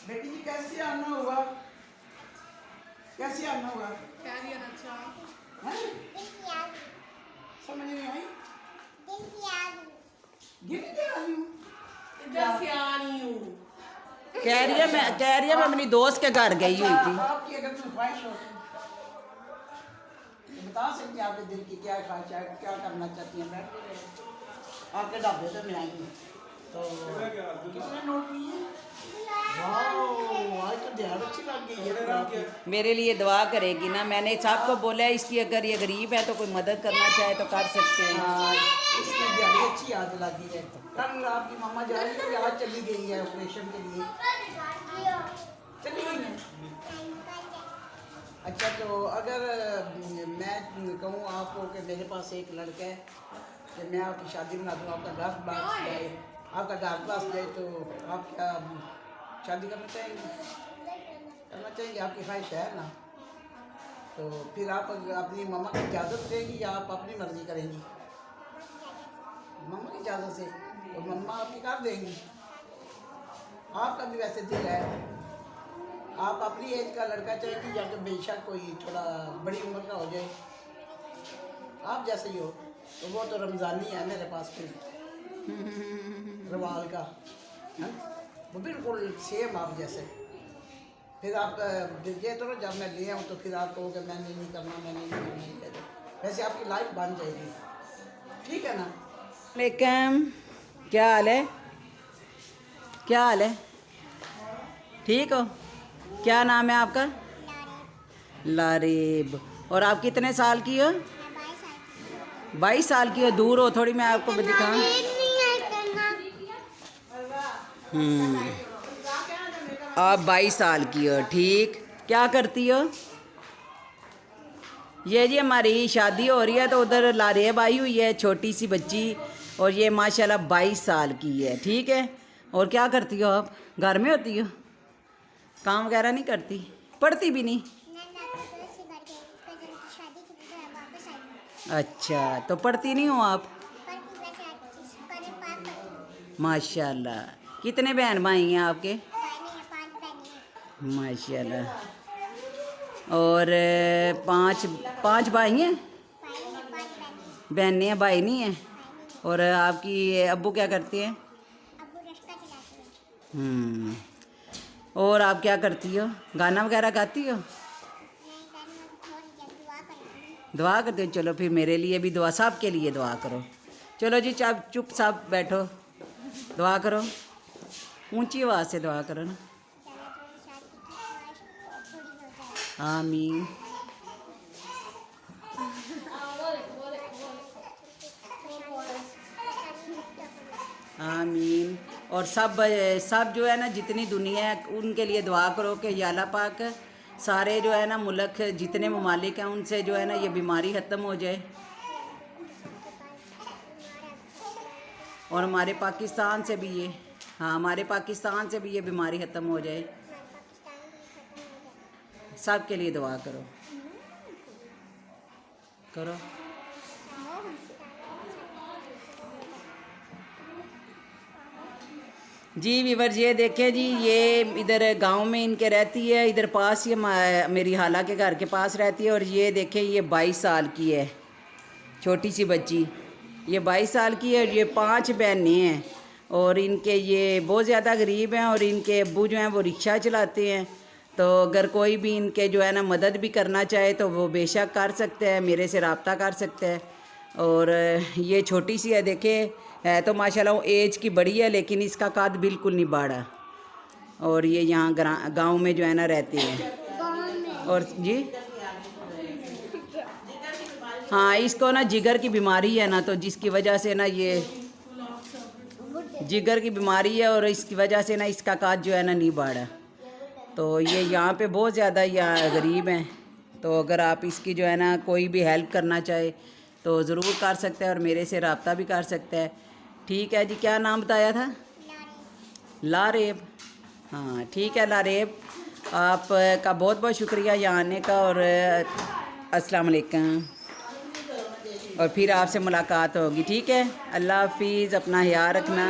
बेटी जी कैसे आना हुआ? कैसे आना हुआ? अच्छा समझ नहीं आई। गिन के आ रही हूँ। कह रही है मैं अपनी दोस्त के घर गई हुई थी। आपकी अगर कोई ख्वाहिश हो तो बता सकती हैं, आपके दिल की क्या ख्वाहिश है, क्या करना चाहती हैं? बैठ आपके ढाबे पे मैं आई हूँ तो कितने नोट लिए? वाह, आज तो ध्यान अच्छी लग गई है। मेरे लिए दुआ करेगी ना। मैंने सबको बोला है इसकी अगर ये गरीब है तो कोई मदद करना चाहे तो कर सकते हैं। हाँ, इसकी दिहाड़ी अच्छी याद लगी है। कल आपकी मम्मा जा रही है, आज चली गई है ऑपरेशन के लिए। चली गई है। अच्छा, तो अगर मैं कहूँ आपको कि मेरे पास एक लड़का है कि मैं आपकी शादी बना दूँ, आपका घर पास जाए, आपका घर पास जाए, तो आप क्या शादी करना चाहेंगे? आपकी ख्वाहिश है ना? तो फिर आप अपनी मम्मा की इजाज़त देंगी या आप अपनी मर्ज़ी करेंगी? मम्मा की इजाज़त से तो मम्मा आपकी कर देंगी। आपका भी वैसे दिल है, आप अपनी एज का लड़का चाहेंगी या तो बेशक कोई थोड़ा बड़ी उम्र का हो जाए, आप जैसे ही हो। तो वो तो रमज़ानी है मेरे पास, फिर रवाल का है, वो बिल्कुल सेम आप जैसे। फिर आप ये तो जब मैं ले आऊँ तो फिर आप कहोगे मैंने नहीं करना, मैंने नहीं करना, नहीं कहते। वैसे आपकी लाइफ बन जाएगी, ठीक है ना? लेकिन क्या हाल है? क्या हाल है? ठीक हो? क्या नाम है आपका? लारेब। और आप कितने साल की हो? 22 साल की हो। दूर हो थोड़ी, मैं आपको दिखाऊं। आप 22 साल की हो, ठीक। क्या करती हो? ये जी हमारी शादी हो रही है तो उधर लारेब आई हुई है छोटी सी बच्ची, और ये माशाल्लाह 22 साल की है, ठीक है। और क्या करती हो आप? घर में होती हो? काम वगैरह नहीं करती? पढ़ती भी नहीं? अच्छा, तो पढ़ती नहीं हो आप? माशाल्लाह। कितने बहन भाई हैं आपके? माशाल्लाह। और पाँच भाई हैं? बहनें हैं, भाई नहीं हैं? और आपकी अब्बू क्या करते हैं? और आप क्या करती हो? गाना वगैरह गाती हो? दुआ करते हो? चलो फिर मेरे लिए भी दुआ, सब के लिए दुआ करो। चलो जी, चुप सब बैठो, दुआ करो, ऊंची आवाज़ से दुआ करो ना। आमीन। आमीन। और सब जो है ना, जितनी दुनिया है उनके लिए दुआ करो कि या अल्लाह पाक सारे जो है ना मुल्क, जितने ममालिक हैं उनसे जो है ना ये बीमारी ख़त्म हो जाए, और हमारे पाकिस्तान से भी ये, हाँ, हमारे पाकिस्तान से भी ये बीमारी ख़त्म हो जाए। सब के लिए दुआ करो, करो। जी वीवर, ये देखें जी, ये इधर गांव में इनके रहती है, इधर पास ही मेरी खाला के घर के पास रहती है। और ये देखें, ये 22 साल की है छोटी सी बच्ची, ये 22 साल की है। और ये 5 बहनें हैं, और इनके ये बहुत ज़्यादा गरीब हैं, और इनके अब्बू जो हैं वो रिक्शा चलाते हैं। तो अगर कोई भी इनके जो है ना मदद भी करना चाहे तो वो बेशक कर सकते हैं, मेरे से रब्ता कर सकते हैं। और ये छोटी सी है, देखे है तो माशाल्लाह वो एज की बड़ी है, लेकिन इसका कद बिल्कुल नहीं बढ़ा। और ये यहाँ गांव में जो है ना रहते हैं। और जी हाँ, इसको ना जिगर की बीमारी है ना, तो जिसकी वजह से ना ये जिगर की बीमारी है, और इसकी वजह से ना इसका कद जो है ना नहीं बढ़ा। तो ये यहाँ पे बहुत ज़्यादा यहाँ गरीब हैं। तो अगर आप इसकी जो है ना कोई भी हेल्प करना चाहे तो ज़रूर कर सकते हैं, और मेरे से रब्ता भी कर सकते हैं, ठीक है जी। क्या नाम बताया था? लारेब। हाँ ठीक है लारेब, आपका बहुत बहुत शुक्रिया यहाँ आने का, और अस्सलाम वालेकुम। और फिर आपसे मुलाकात होगी, ठीक है। अल्लाह हाफिज़, अपना ख्याल रखना।